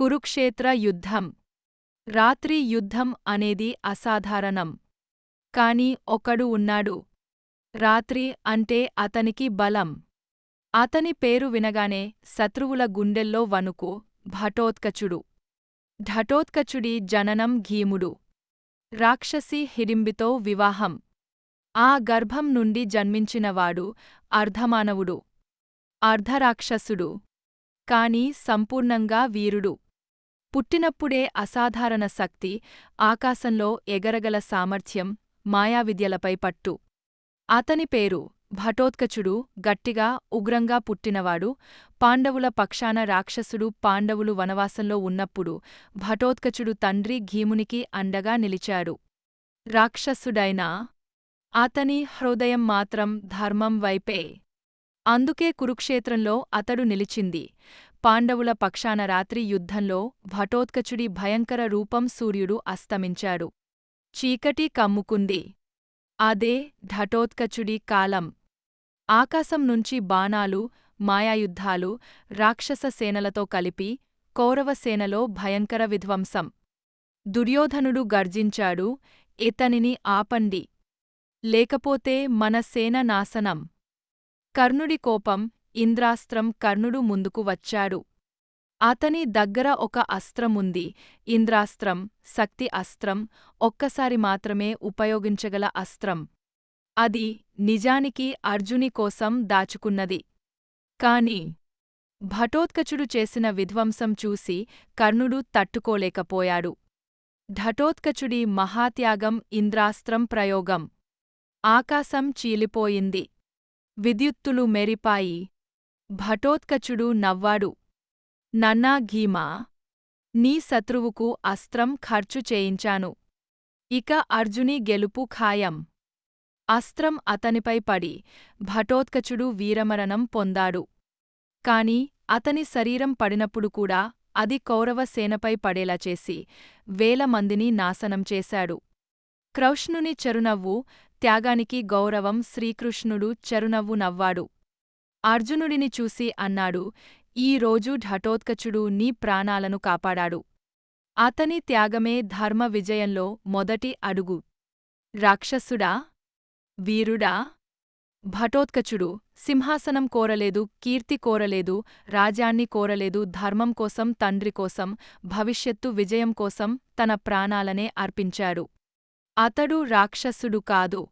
కురుక్షేత్ర యుద్ధం. రాత్రి యుద్ధం అనేది అసాధారణం. కాని ఒకడు ఉన్నాడు. రాత్రి అంటే అతనికి బలం. అతని పేరు వినగానే శత్రువుల గుండెల్లో వణుకు. ఘటోత్కచుడు. ఘటోత్కచుడి జననం భీముడు. రాక్షసి హిడింబితో వివాహం. ఆ గర్భం నుండి జన్మించినవాడు అర్ధమానవుడు. అర్ధరాక్షసుడు. కాని సంపూర్ణంగా వీరుడు. పుట్టినప్పుడే అసాధారణ శక్తి, ఆకాశంలో ఎగరగల సామర్థ్యం, మాయావిద్యలపై పట్టు. అతని పేరు ఘటోత్కచుడు. గట్టిగా, ఉగ్రంగా పుట్టినవాడు. పాండవుల పక్షాన రాక్షసుడు. పాండవులు వనవాసంలో ఉన్నప్పుడు ఘటోత్కచుడు తండ్రి భీమునికి అండగా నిలిచాడు. రాక్షసుడైనా అతని హృదయం మాత్రం ధర్మం వైపే. అందుకే కురుక్షేత్రంలో అతడు నిలిచింది. పాండవుల పక్షాన రాత్రి యుద్ధంలో ఘటోత్కచుడి భయంకర రూపం. సూర్యుడు అస్తమించాడు. చీకటి కమ్ముకుంది. అదే ఘటోత్కచుడి కాలం. ఆకాశం నుంచి బాణాలు, మాయాయుద్ధాలు, రాక్షస సేనలతో కలిపి కౌరవసేనలో భయంకర విధ్వంసం. దుర్యోధనుడు గర్జించాడు, ఇతనిని ఆపండి. లేకపోతే మన సేన నాశనం. కర్ణుడి కోపం, ఇంద్రాస్త్రం. కర్ణుడు ముందుకు వచ్చాడు. అతని దగ్గర ఒక అస్త్రముంది. ఇంద్రాస్త్రం, శక్తి అస్త్రం. ఒక్కసారి మాత్రమే ఉపయోగించగల అస్త్రం. అది నిజానికి అర్జుని కోసం దాచుకున్నది. కాని ఘటోత్కచుడు చేసిన విధ్వంసం చూసి కర్ణుడు తట్టుకోలేకపోయాడు. ఘటోత్కచుడి మహాత్యాగం. ఇంద్రాస్త్రం ప్రయోగం. ఆకాశం చీలిపోయింది. విద్యుత్తులు మెరిపాయి. ఘటోత్కచుడు నవ్వాడు. నన్నా భీమా, నీ శత్రువుకు అస్త్రం ఖర్చు చేయించాను. ఇక అర్జుని గెలుపు ఖాయం. అస్త్రం అతనిపై పడి ఘటోత్కచుడు వీరమరణం పొందాడు. కాని అతని శరీరం పడినప్పుడు కూడా అది కౌరవ సేనపై పడేలా చేసి వేలమందిని నాశనం చేశాడు. కృష్ణుని చెరునవ్వు, త్యాగానికి గౌరవం. శ్రీకృష్ణుడు చెరునవ్వు నవ్వాడు. అర్జునుడిని చూసి అన్నాడు, ఈ రోజు ఘటోత్కచుడు నీ ప్రాణాలను కాపాడాడు. అతని త్యాగమే ధర్మ విజయంలో మొదటి అడుగు. రాక్షసుడా? వీరుడా? ఘటోత్కచుడు సింహాసనం కోరలేదు, కీర్తి కోరలేదు, రాజ్యాన్ని కోరలేదు. ధర్మం కోసం, తండ్రి కోసం, భవిష్యత్తు విజయం కోసం తన ప్రాణాలనే అర్పించాడు. అతడు రాక్షసుడు కాదు.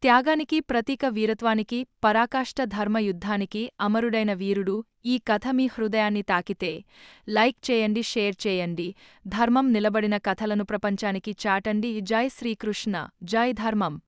త్యాగానికి ప్రతీక, వీరత్వానికి పరాకాష్ఠ, ధర్మయుద్ధానికి అమరుడైన వీరుడు. ఈ కథ మీ హృదయాన్ని తాకితే లైక్ చేయండి, షేర్ చేయండి. ధర్మం నిలబడిన కథలను ప్రపంచానికి చాటండి. జై శ్రీకృష్ణ, జై ధర్మం.